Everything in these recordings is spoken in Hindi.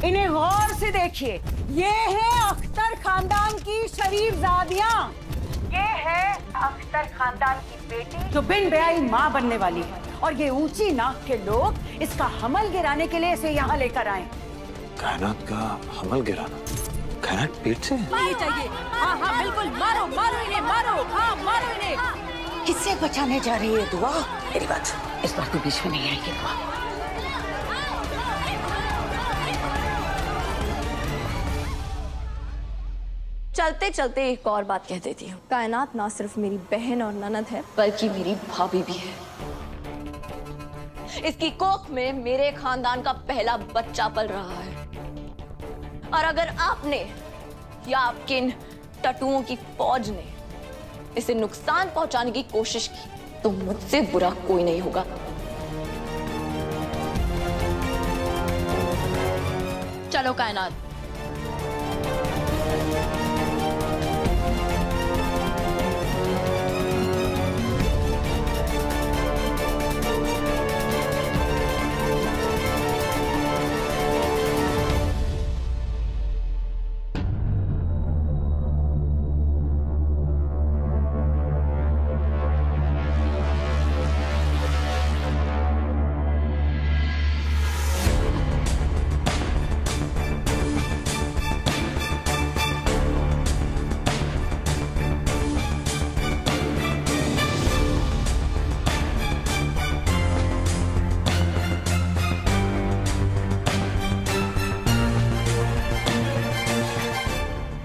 इन्हें गौर से देखिए। ये है अख्तर खानदान की शरीफजादियां। ये है अख्तर खानदान की बेटी जो बिन ब्याही माँ बनने वाली है। और ये ऊंची नाक के लोग इसका हमल गिराने के लिए इसे यहाँ लेकर आए। कायनात का हमल गिराना? कायनात पेट से नहीं चाहिए। हाँ हाँ बिल्कुल, मारो मारो इन्हें, मारो, हाँ मारो इन्हें। किससे बचाने जा रही है दुआ? मेरी बात, इस बार तो बीच में नहीं आएगी दुआ। चलते चलते एक और बात कह देती हूँ, कायनात ना सिर्फ मेरी बहन और ननद है बल्कि मेरी भाभी भी है। इसकी कोख में मेरे खानदान का पहला बच्चा पल रहा है। और अगर आपने या आपके इन टटुओं की फौज ने इसे नुकसान पहुंचाने की कोशिश की तो मुझसे बुरा कोई नहीं होगा। चलो कायनात।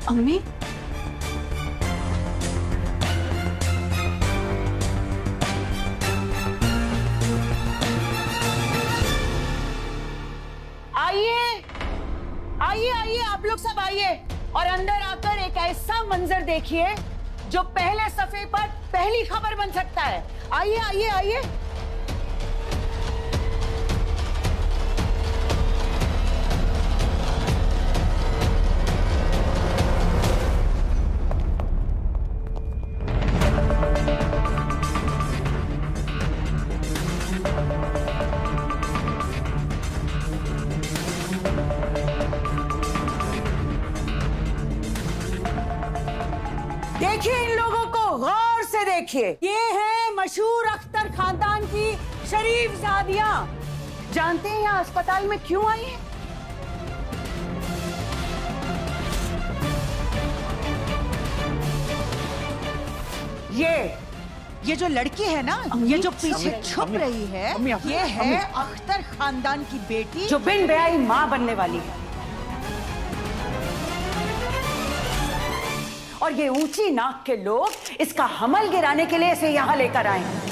अम्मी, आइए आइए आइए, आप लोग सब आइए और अंदर आकर एक ऐसा मंजर देखिए जो पहले सफे पर पहली खबर बन सकता है। आइए आइए आइए। देखिए इन लोगों को गौर से देखिए। ये है मशहूर अख्तर खानदान की शरीफजादियां। जानते हैं यहाँ अस्पताल में क्यों आई है? ये जो लड़की है ना, ये जो पीछे छुप रही है, ये है अख्तर खानदान की बेटी जो बिन ब्याही माँ बनने वाली है। और ये ऊंची नाक के लोग इसका हमल गिराने के लिए इसे यहाँ लेकर आए हैं।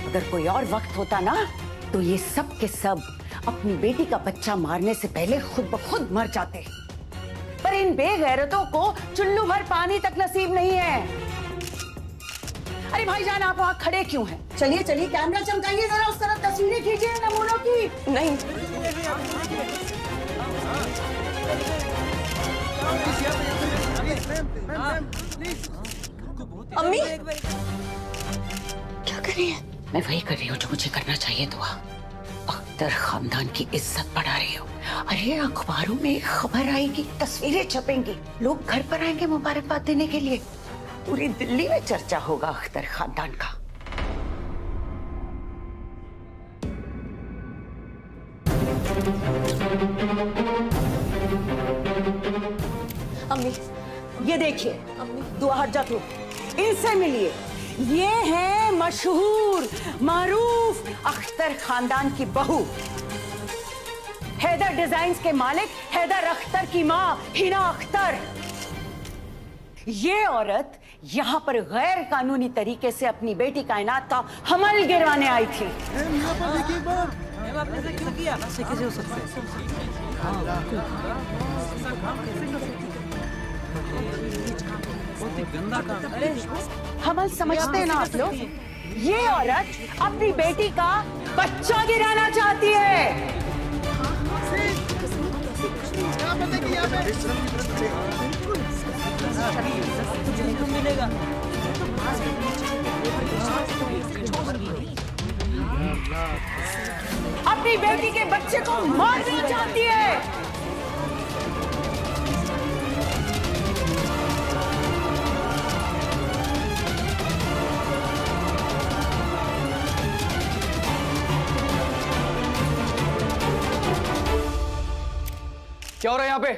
अगर कोई और वक्त होता ना तो ये सब के सब अपनी बेटी का बच्चा मारने से पहले खुद ब खुद मर जाते। पर इन बेगैरतों को चुल्लू भर पानी तक नसीब नहीं है। अरे भाईजान, आप वहाँ खड़े क्यों हैं? चलिए चलिए, कैमरा चमकाइए जरा, उस तरफ तस्वीरें खींचिए नमूनों की। नहीं, अम्मी क्या कर रही है? मैं वही कर रही हूँ जो मुझे करना चाहिए दुआ। अख्तर खानदान की इज्जत बढ़ा रही हो। अरे अखबारों में खबर आएगी, तस्वीरें छपेंगी, लोग घर पर आएंगे मुबारकबाद देने के लिए। पूरी दिल्ली में चर्चा होगा अख्तर खानदान का। अम्मी, ये देखिए, दुआ हट जा तू, इनसे मिलिए। ये है मशहूर मारूफ अख्तर खानदान की बहू, हैदर डिजाइन्स के मालिक हैदर अख्तर की माँ हिना अख्तर। ये औरत यहाँ पर गैर कानूनी तरीके से अपनी बेटी कायनात का हमल गिरवाने आई थी। आपने क्यों किया? ऐसे कैसे हो सकता है? हमल समझते हैं ना आप लोग? ये औरत अपनी बेटी का बच्चा गिराना चाहती है। मिलेगा। अपनी बेटी के बच्चे को मारना चाहती है। क्या हो रहा है यहाँ पे?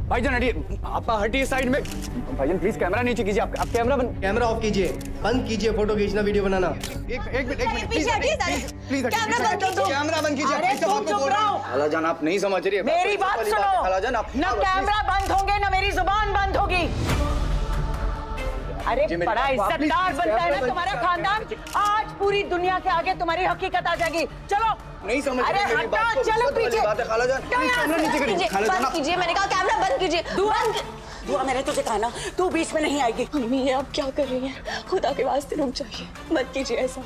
भाईजान हटिए, आप हटिए साइड में। भाईजान प्लीज कैमरा नीचे कीजिए। आप कैमरा ऑफ कीजिए, बंद कीजिए, फोटो खींचना, वीडियो बनाना। एक मिनट प्लीज कैमरा बंद कीजिए। खालाजान आप नहीं समझ रही है मेरी बात सुनो। खालाजान आप ना कैमरा बंद होंगे ना मेरी जुबान बंद होगी। अरे बड़ा इज्जतदार बनता है ना तुम्हारा खानदान। आज पूरी दुनिया के आगे तुम्हारी हकीकत आ जाएगी। चलो नहीं समझ अरे मेरी हटा, बात को। चलो पीछे। खालाजान कैमरा नीचे करिए। खालाजान बंद कीजिए, मैंने कहा कैमरा बंद कीजिए। दुआ मैंने तुझे कहा ना, तू बीच में नहीं आएगी। मम्मी ये आप क्या कर रही हैं? खुदा के वास्ते रुक जाइए, मत कीजिए ऐसा।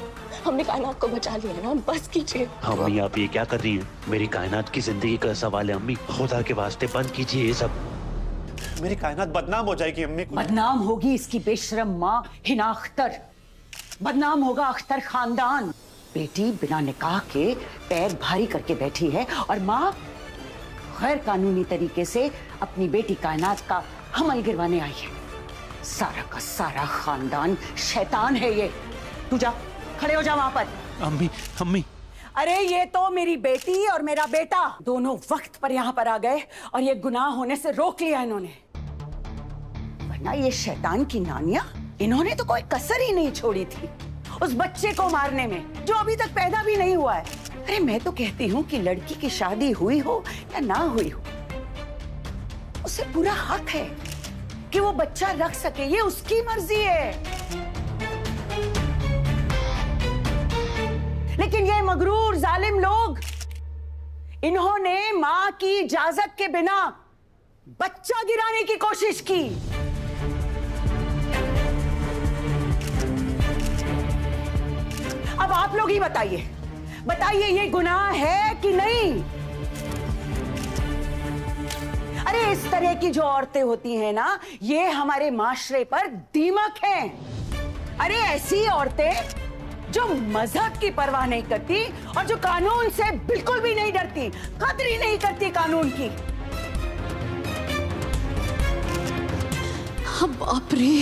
हमने कायनात को बचा लिया ना, बस कीजिए। अम्मी आप ये क्या कर रही हैं? मेरी कायनात की जिंदगी का सवाल है अम्मी, खुदा के वास्ते बंद कीजिए ये सब। मेरी कायनात बदनाम हो जाएगी अम्मी। बदनाम होगी इसकी बेशरम माँ हिना अख्तर, बदनाम होगा अख्तर खानदान। बेटी बिना निकाह के पैर भारी करके बैठी है और माँ गैर कानूनी तरीके से अपनी बेटी कायनात का हमल गिरवाने आई है। सारा का सारा खानदान शैतान है ये। तू जा, खड़े हो जा वहां पर। अम्मी अम्मी अरे ये तो मेरी बेटी और मेरा बेटा दोनों वक्त पर यहाँ पर आ गए और ये गुनाह होने से रोक लिया इन्होंने। वरना ये शैतान की नानियां, इन्होंने तो कोई कसर ही नहीं छोड़ी थी उस बच्चे को मारने में जो अभी तक पैदा भी नहीं हुआ है। अरे मैं तो कहती हूँ कि लड़की की शादी हुई हो या ना हुई हो, उसे पूरा हक है कि वो बच्चा रख सके। ये उसकी मर्जी है। लेकिन ये मगरूर जालिम लोग, इन्होंने मां की इजाजत के बिना बच्चा गिराने की कोशिश की। अब आप लोग ही बताइए, बताइए ये गुनाह है कि नहीं? अरे इस तरह की जो औरतें होती हैं ना, ये हमारे माशरे पर दीमक हैं। अरे ऐसी औरतें जो मजहब की परवाह नहीं करती और जो कानून से बिल्कुल भी नहीं डरती, कदर ही नहीं करती कानून की। अब बाप रे,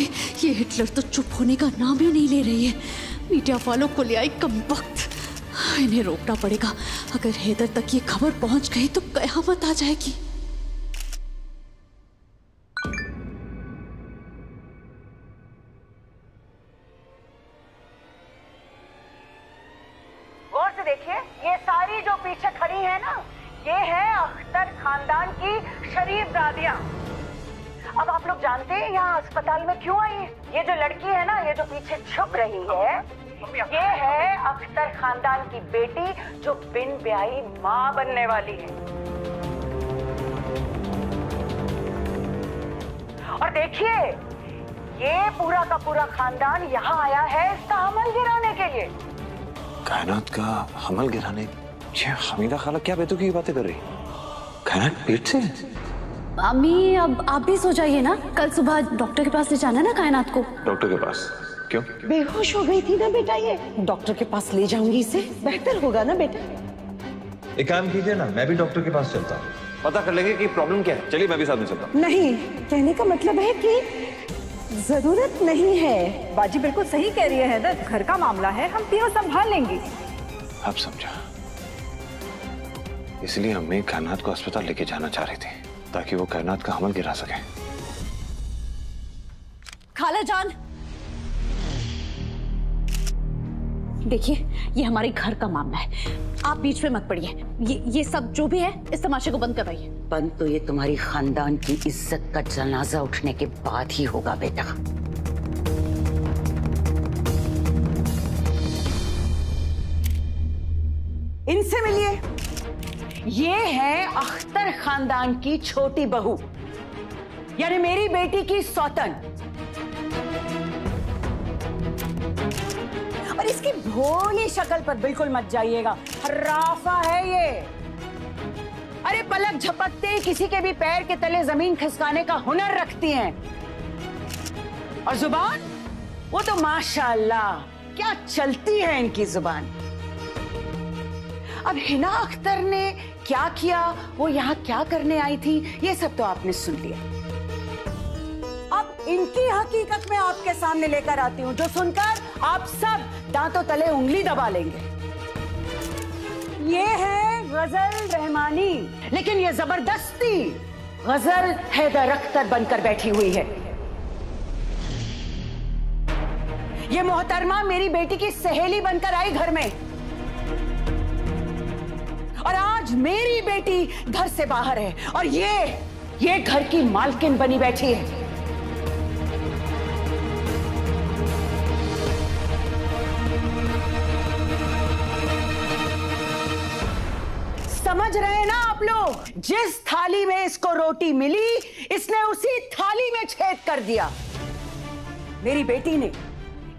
ये हिटलर तो चुप होने का नाम ही नहीं ले रही है। मीडिया वालों को ले आई कमबख्त। इन्हें रोकना पड़ेगा। अगर हैदर तक ये खबर पहुंच गई तो कयामत आ जाएगी। गौर से देखिए, ये सारी जो पीछे खड़ी है ना, ये है अख्तर खानदान की शरीफजादियां। अब आप लोग जानते हैं यहाँ अस्पताल में क्यों आई है? ये जो लड़की है ना, ये जो पीछे छुप रही है, ये है अख्तर खानदान की बेटी जो बिन ब्याही माँ बनने वाली है। और देखिए, ये पूरा का पूरा खानदान यहाँ आया है इसका हमल गिराने के लिए। कायनात का हमल गिराने? ये हमीदा खाला क्या बेतुकी की बातें कर रही? कायनात पेट से? अम्मी अब आप भी सो जाइए ना, कल सुबह डॉक्टर के पास ले जाना है ना कायनात को। डॉक्टर के पास? क्यों? बेहोश हो गई थी ना बेटा, ये डॉक्टर के पास ले जाऊंगी इसे, बेहतर होगा ना बेटा। एक काम कीजिए ना, मैं भी डॉक्टर के पास चलता हूँ, पता कर लेंगे कि प्रॉब्लम क्या है। चलिए मैं भी साथ में चलता हूँ। नहीं, कहने का मतलब है कि जरूरत नहीं है। बाजी बिल्कुल सही कह रही है हैदर, घर का मामला है, हम तीनों संभाल लेंगे। अब समझा, इसलिए अम्मी कायनात को अस्पताल लेके जाना चाह रही थी ताकि वो कायनात का हमल गिरा सके। खाला जान देखिए, ये हमारे घर का मामला है, आप बीच में मत पड़िए। ये सब जो भी है इस तमाशे को बंद करवाइए। बंद तो ये तुम्हारी खानदान की इज्जत का जनाजा उठने के बाद ही होगा बेटा। इनसे मिलिए। ये है अख्तर खानदान की छोटी बहू, यानी मेरी बेटी की सौतन। और इसकी भोली शक्ल पर बिल्कुल मत जाइएगा, हर्राफा है ये। अरे पलक झपकते ही किसी के भी पैर के तले जमीन खिसकाने का हुनर रखती हैं। और जुबान, वो तो माशाअल्लाह क्या चलती है इनकी जुबान। अब हिना अख्तर ने क्या किया, वो यहाँ क्या करने आई थी, ये सब तो आपने सुन लिया। अब इनकी हकीकत में आपके सामने लेकर आती हूँ, जो सुनकर आप सब दांतों तले उंगली दबा लेंगे। ये है गजल रहमानी, लेकिन ये जबरदस्ती गजल हैदर अख्तर बनकर बैठी हुई है। ये मोहतरमा मेरी बेटी की सहेली बनकर आई घर में, और आज मेरी बेटी घर से बाहर है और ये घर की मालकिन बनी बैठी है। समझ रहे हैं ना आप लोग? जिस थाली में इसको रोटी मिली, इसने उसी थाली में छेद कर दिया। मेरी बेटी ने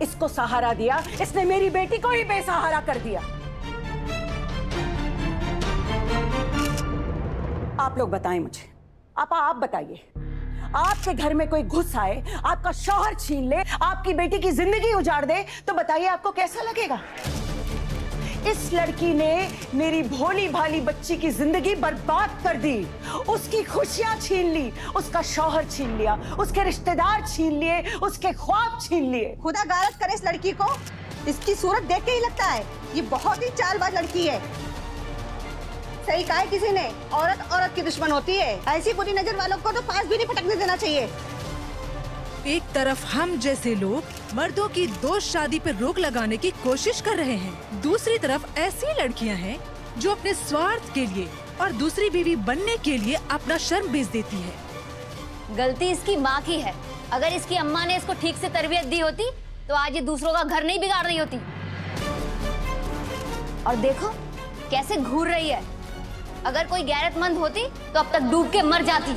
इसको सहारा दिया, इसने मेरी बेटी को ही बेसहारा कर दिया। आप लोग बताएं मुझे, आप बताइए, आपके घर में कोई घुस आए, आपका शौहर छीन ले, आपकी बेटी की जिंदगी उजाड़ दे, तो बताइए आपको कैसा लगेगा? इस लड़की ने मेरी भोली भाली बच्ची की जिंदगी बर्बाद कर दी, उसकी खुशियां छीन ली, उसका शौहर छीन लिया, उसके रिश्तेदार छीन लिए, उसके ख्वाब छीन लिए। खुदा गारत करे इस लड़की को, इसकी सूरत देख के ही लगता है ये बहुत ही चालबाज लड़की है। सही कहा है किसी ने, औरत की दुश्मन होती है। ऐसी बुरी नजर वालों को तो पास भी नहीं फटकने देना चाहिए। एक तरफ हम जैसे लोग मर्दों की दोस्त शादी पर रोक लगाने की कोशिश कर रहे हैं, दूसरी तरफ ऐसी लड़कियां हैं जो अपने स्वार्थ के लिए और दूसरी बीवी बनने के लिए अपना शर्म बेच देती है। गलती इसकी माँ की है। अगर इसकी अम्मा ने इसको ठीक से तरबियत दी होती तो आज ये दूसरों का घर नहीं बिगाड़ रही होती। और देखो कैसे घूर रही है। अगर कोई गैरतमंद होती तो अब तक डूब के मर जाती।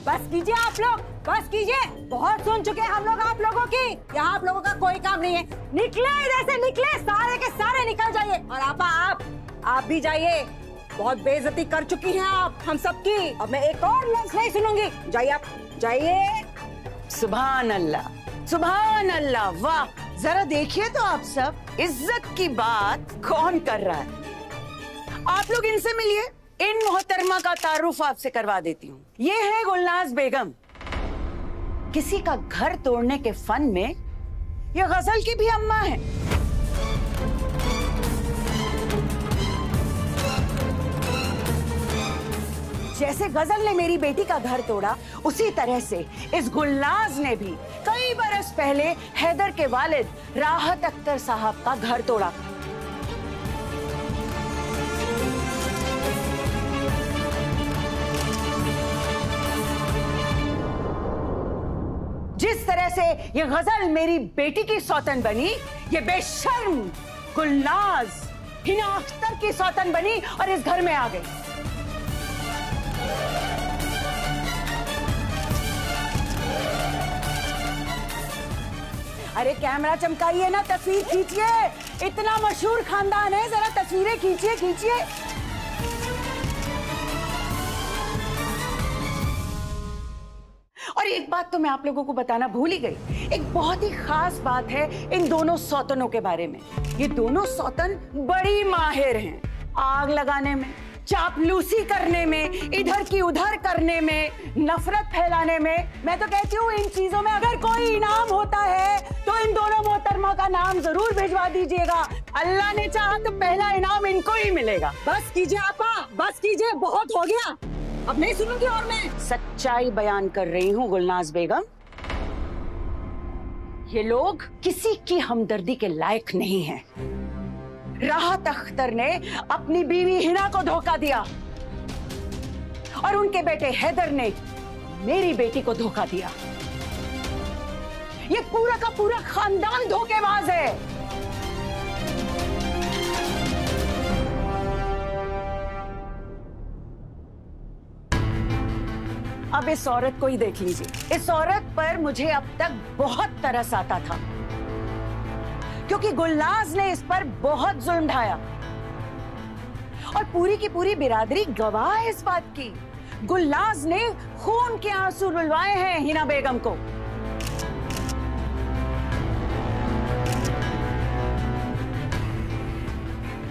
बस कीजिए आप लोग, बस कीजिए। बहुत सुन चुके हैं हम लोग आप लोगों की। यहाँ आप लोगों का कोई काम नहीं है। निकले इधर से, निकले, सारे के सारे निकल जाइए। और आप भी जाइए। बहुत बेइज्जती कर चुकी हैं आप हम सबकी। अब मैं एक और लफ्ज़ नहीं सुनूंगी। जाइए आप, जाइए। सुभान अल्लाह, सुभान अल्लाह, वाह। जरा देखिए तो आप सब, इज्जत की बात कौन कर रहा है? आप लोग इनसे मिलिए, इन मोहतरमा का तारुफ आपसे करवा देती हूँ। ये है गुलनाज बेगम। किसी का घर तोड़ने के फन में ये गजल की भी अम्मा है। जैसे गजल ने मेरी बेटी का घर तोड़ा, उसी तरह से इस गुलनाज ने भी कई बरस पहले हैदर के वालिद राहत अख्तर साहब का घर तोड़ा। जिस तरह से ये गजल मेरी बेटी की सौतन बनी, ये बेशर्म गुलनाज हिना अख्तर की सौतन बनी और इस घर में आ गई। अरे कैमरा चमकाइए ना, तस्वीर खींचिए। इतना मशहूर खानदान है, जरा तस्वीरें खींचिए, खींचिए। और एक बात तो मैं आप लोगों को बताना भूल ही गई। एक बहुत ही खास बात है इन दोनों सौतनों के बारे में। ये दोनों सौतन बड़ी माहिर हैं आग लगाने में, चापलूसी करने में, इधर की उधर करने में, नफरत फैलाने में। मैं तो कहती हूँ इन चीजों में अगर कोई इनाम होता है तो इन दोनों मोहतरमा का नाम जरूर भिजवा दीजिएगा। अल्लाह ने चाहा तो पहला इनाम इनको ही मिलेगा। बस कीजिए आपा, बस कीजिए, बहुत हो गया। अब नहीं सुनूंगी और मैं सच्चाई बयान कर रही हूँ गुलनाज बेगम। ये लोग किसी की हमदर्दी के लायक नहीं हैं। राहत अख्तर ने अपनी बीवी हिना को धोखा दिया और उनके बेटे हैदर ने मेरी बेटी को धोखा दिया। ये पूरा का पूरा खानदान धोखेबाज है। अब इस औरत को ही देख लीजिए। इस औरत पर मुझे अब तक बहुत तरस आता था, क्योंकि गुलनाज ने इस पर बहुत जुल्म ढाया और पूरी की पूरी बिरादरी गवाह है इस बात की। गुलनाज ने खून के आंसू रुलवाए हैं हिना बेगम को।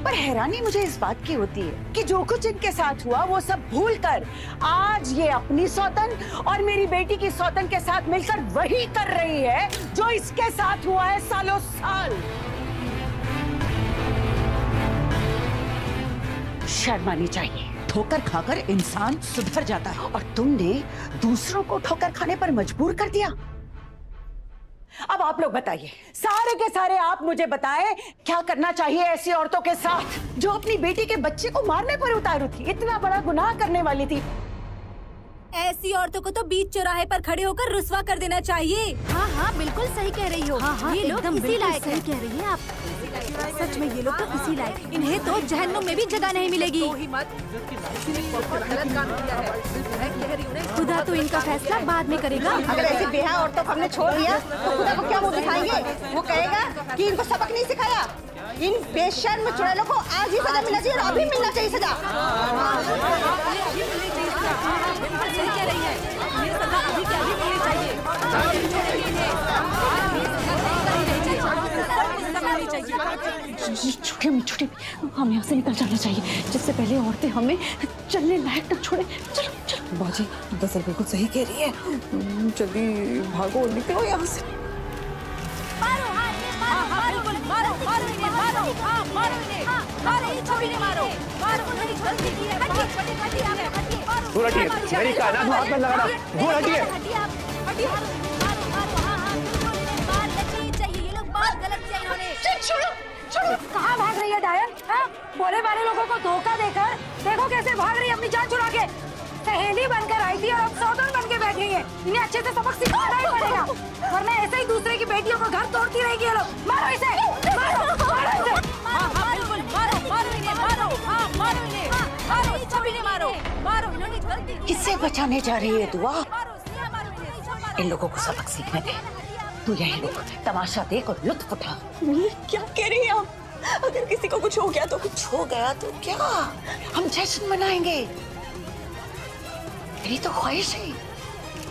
पर हैरानी मुझे इस बात की होती है कि जो कुछ इनके साथ हुआ वो सब भूलकर आज ये अपनी सौतन और मेरी बेटी की सौतन के साथ मिलकर वही कर रही है जो इसके साथ हुआ है सालों साल। शर्म आनी चाहिए। ठोकर खाकर इंसान सुधर जाता है और तुमने दूसरों को ठोकर खाने पर मजबूर कर दिया। अब आप लोग बताइए, सारे के सारे आप मुझे बताएं, क्या करना चाहिए ऐसी औरतों के साथ जो अपनी बेटी के बच्चे को मारने पर उतारू थी, इतना बड़ा गुनाह करने वाली थी। ऐसी औरतों को तो बीच चौराहे पर खड़े होकर रुस्वा कर देना चाहिए। हाँ हाँ बिल्कुल सही कह रही हो। हाँ, ये लोग इसी लायक सही कह रही हैं आप। सच में ये लोग तो इसी लायक। इन्हें तो जहन्नुम में भी जगह नहीं मिलेगी। खुदा तो इनका फैसला बाद में करेगा। अगर ऐसी बेहा औरतों को हमने छोड़ दिया तो खुदा को क्या मुंह दिखाएंगे? वो कहेगा कि इनको सबक नहीं सिखाया। इन बेशर्म चुड़ैलों को आज ही सजा मिलना चाहिए और अभी मिलना चाहिए सजा। सही कह रही है, ये सजा अभी क्या ही मिलनी चाहिए। छोटे हम यहाँ से निकल जाना चाहिए, जिससे पहले औरतें हमें चलने लायक न छोड़े। चलो चलो। बाजी दरअसल बिल्कुल सही कह रही है, जल्दी भागो निकलो यहाँ से। दूर हटिए, मेरी कायनात में हाथ मत लगाना। दूर हटिए। कहाँ भाग रही है डायन? बोले वाले लोगों को धोखा देकर देखो कैसे भाग रही है अपनी जान छुड़ा के। सहेली बनकर आई थी और अब सौतन बन के बैठ गई है। इन्हें अच्छे से सबक सिखाना ही पड़ेगा, वरना ऐसे ही दूसरे की बेटियों को घर तोड़ती रहेगी ये लोग। मारो इसे, मारो, मारो इसे। हाँ हाँ बिल्कुल, मारो, मारो इन्हें, मारो, हाँ मारो इन्हें, मारो, सभी ने मारो, मारो। इन्होंने गलती की। किससे बचाने जा रही है दुआ? इन लोगों को सबक सीखने दे। तू यही रुक, तमाशा देख और लुत्फ उठा। क्या कह रही है आप? अगर किसी को कुछ हो गया तो? कुछ हो गया तो क्या, हम जश्न मनाएंगे। मेरी तो ख्वाहिश है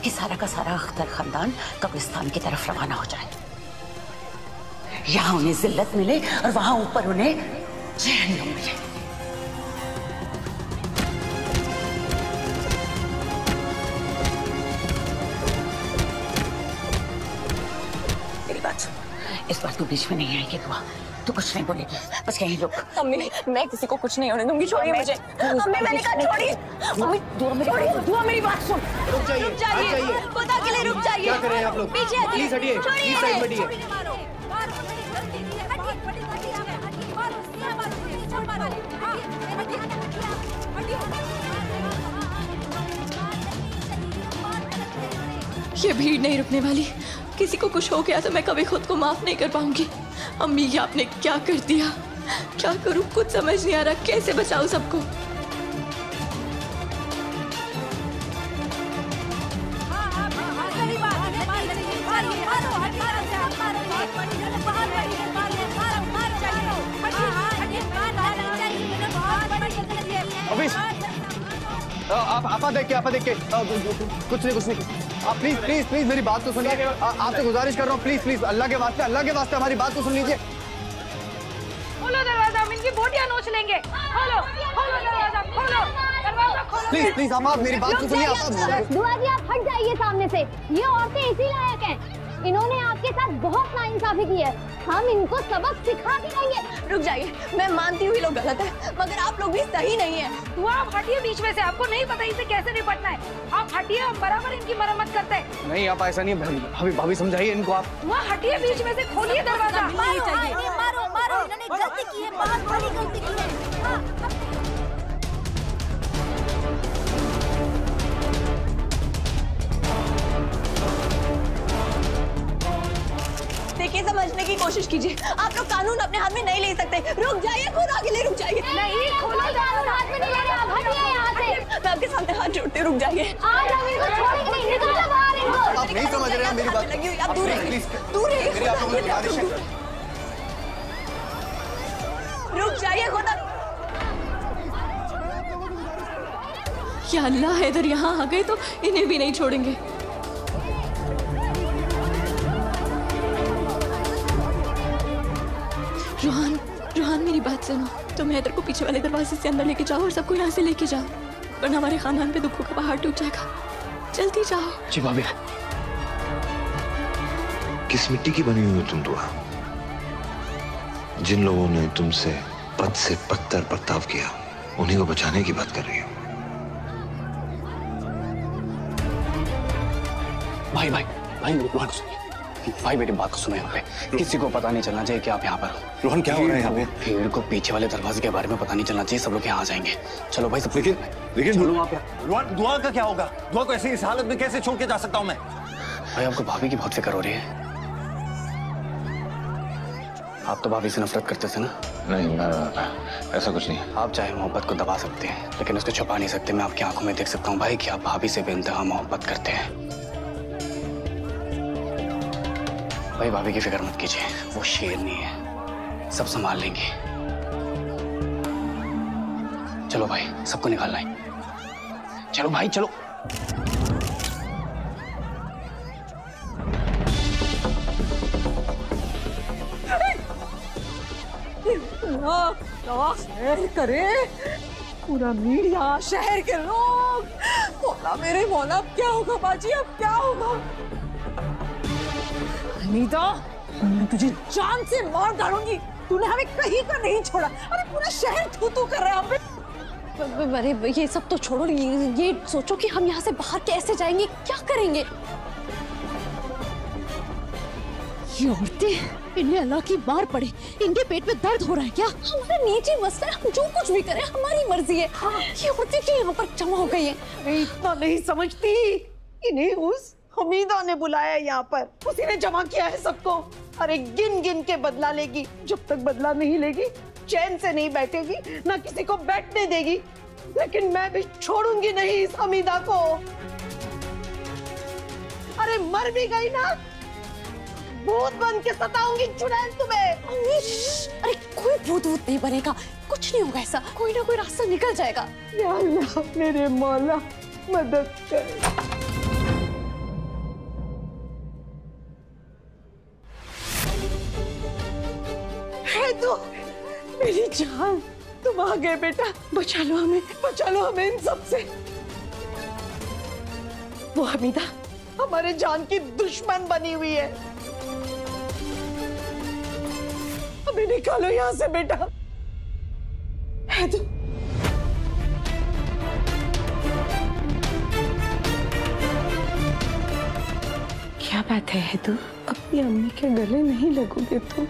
कि सारा का सारा अख्तर खानदान कब्रिस्तान की तरफ रवाना हो जाए। यहाँ उन्हें जिल्लत मिले और वहां ऊपर उन्हें जहन्नुम मिले। मेरी बात सुन, इस बार तू बीच में नहीं आएगी दुआ। तू कुछ नहीं बोलेगी, बस यहीं रुक। अम्मी, मैं किसी को कुछ नहीं होने दूंगी। छोड़िए मुझे। अम्मी, मैंने कहा छोड़िए। अम्मी, दुआ मेरी बात सुन। रुक जाइए, खुदा के लिए रुक जाइए। क्या कर रहे हैं आप लोग? पीछे हटिए। प्लीज हटिए, प्लीज साइड में हटिए। ये भीड़ नहीं रुकने वाली। किसी को कुछ हो गया तो मैं कभी खुद को माफ नहीं कर पाऊंगी। अम्मी, ये आपने क्या कर दिया? क्या करूं, कुछ समझ नहीं आ रहा। कैसे बचाऊं सबको? आपा देख के कुछ नहीं। आप प्लीज प्लीज प्लीज मेरी बात तो सुनिए। आपसे गुजारिश कर रहा हूँ, प्लीज प्लीज, अल्लाह के वास्ते हमारी बात तो सुन लीजिए। खोलो दरवाजा, हम इनकी बोटियां नोच लेंगे। खोलो दरवाजा, दरवाजा खोलो। प्लीज प्लीज आप मेरी बात तो सुनिए। दुआ जी, आप हट जाइए सामने से। ये औरतें इसी लायक हैं। इन्होंने आपके साथ बहुत नाइंसाफी की है। हम इनको सबक सिखा के रहेंगे। रुक जाइए, मैं मानती हूँ ये लोग गलत है, मगर आप लोग भी सही नहीं है। दुआ, आप हटिए बीच में से। आपको नहीं पता इसे कैसे निपटना है। आप हटिए, हम बराबर इनकी मरम्मत करते हैं। नहीं, आप ऐसा नहीं है। भाभी समझाइए इनको आप। दुआ, हटिए बीच में से, खोलिए दरवाजा। मारो, मारो, इन्होंने गलती की है, बहुत बड़ी गलती की है। देखिए, समझने की कोशिश कीजिए। आप लोग कानून अपने हाथ में नहीं ले सकते। रुक जाइए, खुदा के लिए रुक जाइए। नहीं, खोलो, हाथ में नहीं ले रहे आप। हटिए यहाँ से। मैं आपके सामने हाथ जोड़ती सकते, रुक जाइए। आज हम इनको छोड़ेंगे नहीं, निकालो बाहर इनको। आप नहीं समझ रहे हैं मेरी बात। लगी हुई, आप दूर रहिए, दूर रहिए। मेरी आप लोगों की गुजारिश है। रुक जाइए खुदा। या अल्लाह, हैदर यहाँ आ गए तो इन्हें भी नहीं छोड़ेंगे। रोहान मेरी बात सुनो, तुम हैदर को पीछे वाले दरवाजे से अंदर लेके जाओ और सबको यहाँ से लेके जाओ, वरना हमारे खानदान पे दुखों का पहाड़ टूट जाएगा। जल्दी जाओ। जी भाभी। किस मिट्टी की बनी हुई हो तुम दुआ? जिन लोगों ने तुमसे पद से पत्थर बर्ताव किया, उन्हीं को बचाने की बात कर रही हो। भाई भाई भाई मेरी बात सुनिए। भाई मेरी बात को सुनो। यहाँ पे किसी को पता नहीं चलना चाहिए कि आप यहाँ पर हो। रोहन क्या हो रहा है यहाँ पे? भीड़ को पीछे वाले दरवाजे के बारे में पता नहीं चलना चाहिए, सब लोग यहाँ आ जाएंगे। चलो भाई सब। लेकिन चलो वहाँ पे। रोहन, दुआ का क्या होगा? दुआ को ऐसी इस हालत में कैसे छोड़ के जा सकता हूँ मैं? भाई आपको भाभी की बहुत फिक्र हो रही है। आप तो भाभी से नफरत करते थे ना? नहीं, ऐसा कुछ नहीं। आप चाहे मोहब्बत को दबा सकते हैं, लेकिन उसको छुपा नहीं सकते। मैं आपकी आंखों में देख सकता हूँ भाई कि आप भाभी से बेइंतहा मोहब्बत करते हैं। भाई भाभी की फिक्र मत कीजिए, वो शेरनी है, सब संभाल लेंगे। चलो भाई सबको निकालना है। चलो भाई चलो। खैर करे पूरा मीडिया, शहर के लोग। मौला मेरे मौला, अब क्या होगा बाजी, अब क्या होगा? अनीता, मैं तुझे जान से मार डालूंगी। तूने हमें कहीं का नहीं छोड़ा। अरे पूरा शहर थू-थू कर रहा है हम पे। अरे ये सब तो छोड़ो, ये सोचो कि हम यहाँ से बाहर कैसे जाएंगे, क्या करेंगे? ये औरतें, इन्हें अल्लाह की मार पड़े। इनके पेट में दर्द हो रहा है क्या? हमारा निजी मसला है, हम जो कुछ भी करें हमारी मर्जी है। ये औरतें क्यों यहाँ पर जमा हो गई है? इतना नहीं समझती। इन्हें उस हमीदा ने बुलाया यहाँ पर, उसी ने जमा किया है सबको। अरे गिन गिन के बदला लेगी। जब तक बदला नहीं लेगी चैन से नहीं बैठेगी, ना किसी को बैठने देगी। लेकिन मैं भी छोड़ूंगी नहीं इस हमीदा को। अरे मर भी गई ना, भूत बन के सताऊंगी चुड़ैल तुम्हें। अरे कोई भूत नहीं बनेगा, कुछ नहीं होगा ऐसा, कोई ना कोई रास्ता निकल जाएगा। या अल्लाह मेरे मौला मदद कर। है तो मेरी जान, तुम आ गए बेटा। बचा लो हमें, बचा लो हमें इन सब से। वो हमीदा हमारे जान की दुश्मन बनी हुई है। हमें निकालो यहाँ से बेटा। है तो क्या बात है तू? अपनी अम्मी के गले नहीं लगोगे तुम?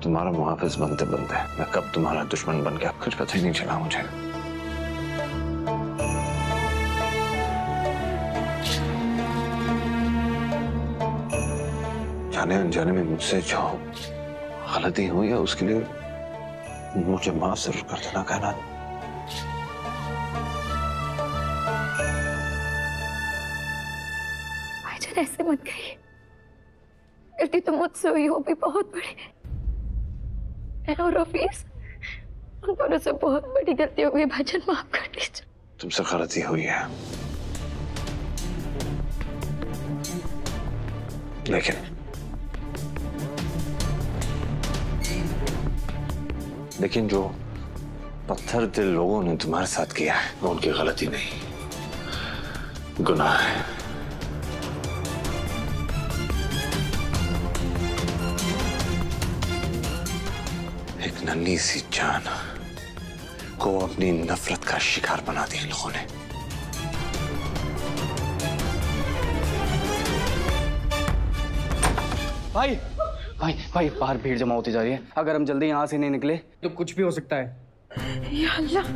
तुम्हारा मुहाफिज बनते बनते मैं कब तुम्हारा दुश्मन बन गया कुछ पता ही नहीं चला मुझे। जाने अनजाने में मुझसे जो गलती हुई है उसके लिए मुझे माफ जरूर कर देना कायनात। भाईजान ऐसे मत कहिए, गलती तो मुझसे हुई हो भी बहुत बड़ी। और रफीस, उन दोनों से बहुत बड़ी गलती हो गई भाईजान, माफ कर दीजिए। तुमसे गलती हुई है, लेकिन जो पत्थर दिल लोगों ने तुम्हारे साथ किया है वो उनकी गलती नहीं, गुनाह है। एक नन्ही सी जान को अपनी नफरत का शिकार बना दिया इन लोगों ने। भाई भाई भाई बाहर भीड़ जमा होती जा रही है, अगर हम जल्दी यहाँ से नहीं निकले तो कुछ भी हो सकता है। या अल्लाह।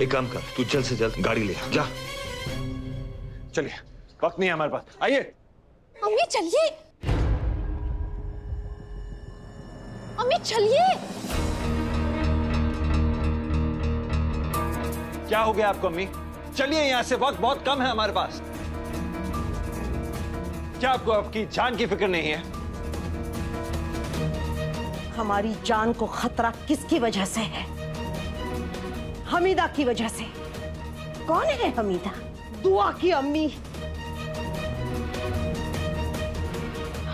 एक काम कर, तू जल्द से जल्द गाड़ी ले जा। चलिए, वक्त नहीं है हमारे पास, आइए। अम्मी चलिए, अम्मी चलिए। क्या हो गया आपको अम्मी? चलिए यहाँ से, वक्त बहुत कम है हमारे पास। क्या आपको आपकी जान की फिक्र नहीं है? हमारी जान को खतरा किसकी वजह से है? हमीदा की वजह से। कौन है हमीदा? दुआ की अम्मी।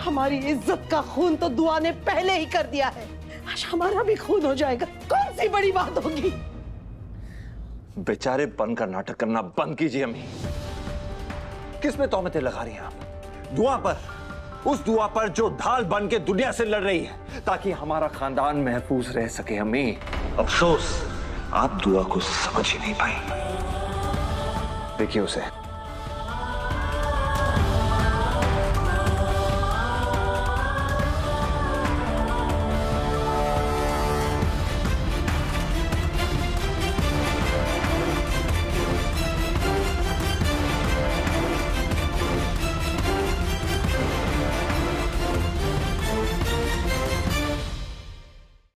हमारी इज्जत का खून तो दुआ ने पहले ही कर दिया है, आज हमारा भी खून हो जाएगा। कौन सी बड़ी बात होगी? बेचारे बनकर नाटक करना बंद कीजिए अम्मी। किस पे तौहमतें लगा रही हैं आप? दुआ पर, उस दुआ पर जो ढाल बन के दुनिया से लड़ रही है ताकि हमारा खानदान महफूज रह सके। अम्मी, अफसोस आप दुआ को समझ ही नहीं पाई। देखिए उसे,